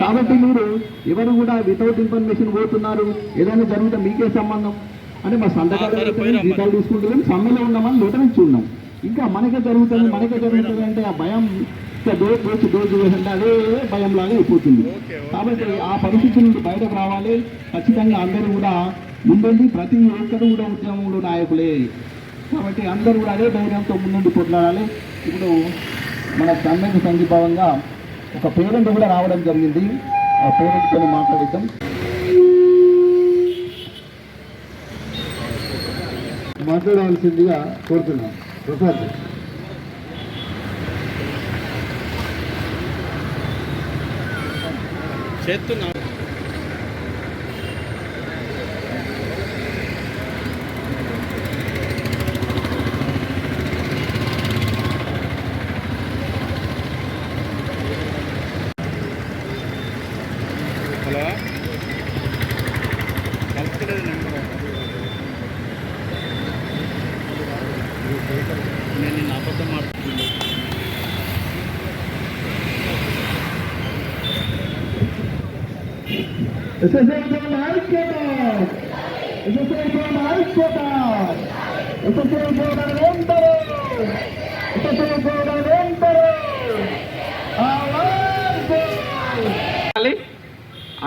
కాబట్టి మీరు ఎవరు కూడా వితౌట్ ఇన్ఫర్మేషన్ పోతున్నారు, ఏదైనా జరిగితే మీకే సంబంధం అంటే మా సంతకాలు జీతాలు తీసుకుంటే సమ్మెలో ఉన్నామని లెటర్ ఇచ్చి ఉన్నాం. ఇంకా మనకే జరుగుతుంది అంటే ఆ భయం దోచు అంటే అదే భయంలాగా అయిపోతుంది. కాబట్టి ఆ పరిస్థితి నుండి బయటకు రావాలి. ఖచ్చితంగా అందరూ కూడా ముందుండి ప్రతి ఒక్కరు కూడా ఉద్యమంలో నాయకులే. కాబట్టి అందరూ కూడా అదే ధైర్యంతో ముందుండి కొట్లాడాలి. ఇప్పుడు మన సమ్మెకు సంఘీభావంగా ఒక పేరెంట్ కూడా రావడం జరిగింది. ఆ పేరెంట్తో మాట్లాడిద్దాం. మాట్లాడవలసిందిగా కోరుతున్నాం. ప్రసాద్ చేస్తున్నా హలో కలుపుతలేదు నెంబర్. నేను నిన్న అబద్ధం మాట్లాడుతున్నాను.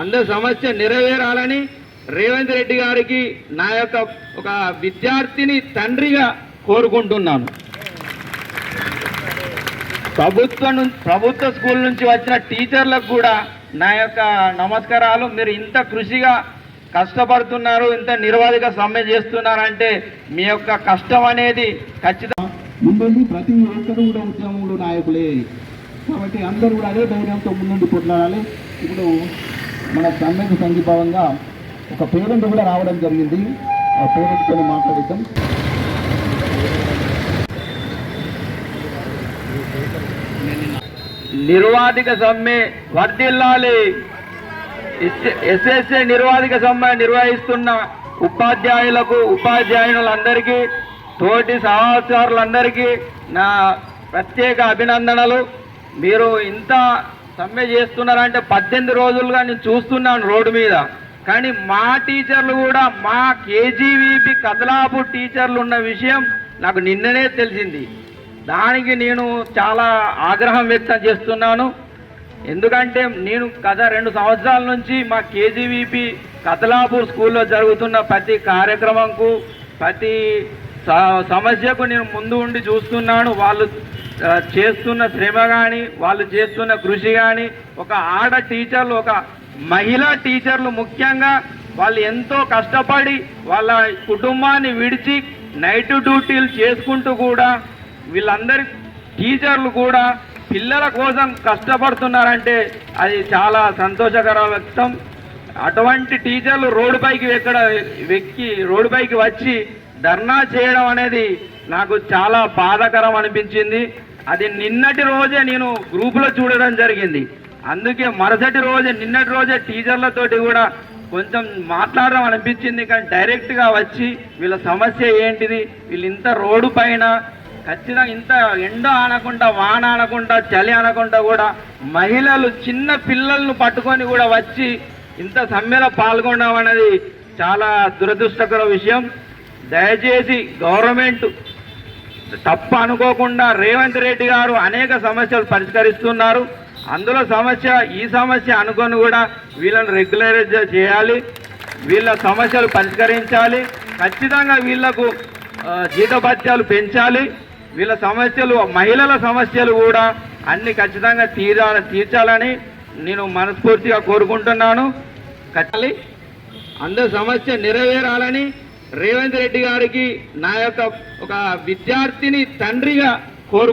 అందరి సమస్య నెరవేరాలని రేవంత్ రెడ్డి గారికి నా యొక్క ఒక విద్యార్థిని తండ్రిగా కోరుకుంటున్నాను. ప్రభుత్వ స్కూల్ నుంచి వచ్చిన టీచర్లకు కూడా నా యొక్క నమస్కారాలు. మీరు ఇంత కృషిగా కష్టపడుతున్నారు, ఇంత నిర్వాధిక సమ్మె చేస్తున్నారంటే మీ యొక్క కష్టం అనేది ఖచ్చితంగా ముందుండి ప్రతి ఒక్కరు కూడా ఉద్యమంలో నాయకులే. కాబట్టి అందరూ కూడా అదే ధైర్యంతో ముందుండి కొట్లాడాలి. ఇప్పుడు మన సమ్మెకు సంఘీభావంగా ఒక పేరెంట్ కూడా రావడం జరిగింది. ఆ పేరెంట్తో మాట్లాడిద్దాం. నిర్వాధిక సమ్మె వర్ధిల్లాలి. ఎస్ఎస్ఏ నిర్వాధిక సమ్మె నిర్వహిస్తున్న ఉపాధ్యాయులందరికీ, తోటి సహచరులందరికీ నా ప్రత్యేక అభినందనలు. మీరు ఇంత సమ్మె చేస్తున్నారంటే 18 రోజులుగా నేను చూస్తున్నాను రోడ్డు మీద. కానీ మా టీచర్లు కూడా, మా కేజీవీపీ కదలాపూర్ టీచర్లు ఉన్న విషయం నాకు నిన్ననే తెలిసింది. దానికి నేను చాలా ఆగ్రహం వ్యక్తం చేస్తున్నాను. ఎందుకంటే నేను గత 2 సంవత్సరాల నుంచి మా కేజీవీపీ కదలాపూర్ స్కూల్లో జరుగుతున్న ప్రతి కార్యక్రమంకు, ప్రతి సమస్యకు నేను ముందు ఉండి చూస్తున్నాను. వాళ్ళు చేస్తున్న శ్రమ కానీ, వాళ్ళు చేస్తున్న కృషి కానీ, ఒక ఆడ టీచర్లు, ఒక మహిళా టీచర్లు ముఖ్యంగా వాళ్ళు ఎంతో కష్టపడి వాళ్ళ కుటుంబాన్ని విడిచి నైట్ డ్యూటీలు చేసుకుంటూ కూడా వీళ్ళందరి టీచర్లు కూడా పిల్లల కోసం కష్టపడుతున్నారంటే అది చాలా సంతోషకర వ్యక్తం. అటువంటి టీచర్లు రోడ్డుపైకి రోడ్డుపైకి వచ్చి ధర్నా చేయడం అనేది నాకు చాలా బాధాకరం అనిపించింది. అది నిన్నటి రోజే నేను గ్రూపులో చూడడం జరిగింది. అందుకే నిన్నటి రోజే టీచర్లతోటి కూడా కొంచెం మాట్లాడడం అనిపించింది. కానీ డైరెక్ట్గా వచ్చి వీళ్ళ సమస్య ఏంటిది, వీళ్ళు ఇంత రోడ్డు పైన ఖచ్చితంగా ఇంత ఎండ అనకుండా, వాన అనకుండా, చలి అనకుండా కూడా మహిళలు చిన్న పిల్లలను పట్టుకొని కూడా వచ్చి ఇంత సమ్మెలో పాల్గొనడం అనేది చాలా దురదృష్టకర విషయం. దయచేసి గవర్నమెంట్ తప్పు అనుకోకుండా రేవంత్ రెడ్డి గారు అనేక సమస్యలు పరిష్కరిస్తున్నారు. అందులో ఈ సమస్య అనుకొని కూడా వీళ్ళని రెగ్యులరైజ్ చేయాలి, వీళ్ళ సమస్యలు పరిష్కరించాలి. ఖచ్చితంగా వీళ్లకు జీతభత్యాలు పెంచాలి. వీళ్ళ సమస్యలు, మహిళల సమస్యలు కూడా అన్ని ఖచ్చితంగా తీర్చాలని నేను మనస్ఫూర్తిగా కోరుకుంటున్నాను. అందరి సమస్య నెరవేరాలని రేవంత్ రెడ్డి గారికి నా యొక్క ఒక విద్యార్థిని తండ్రిగా కోరుకుంటున్నాను.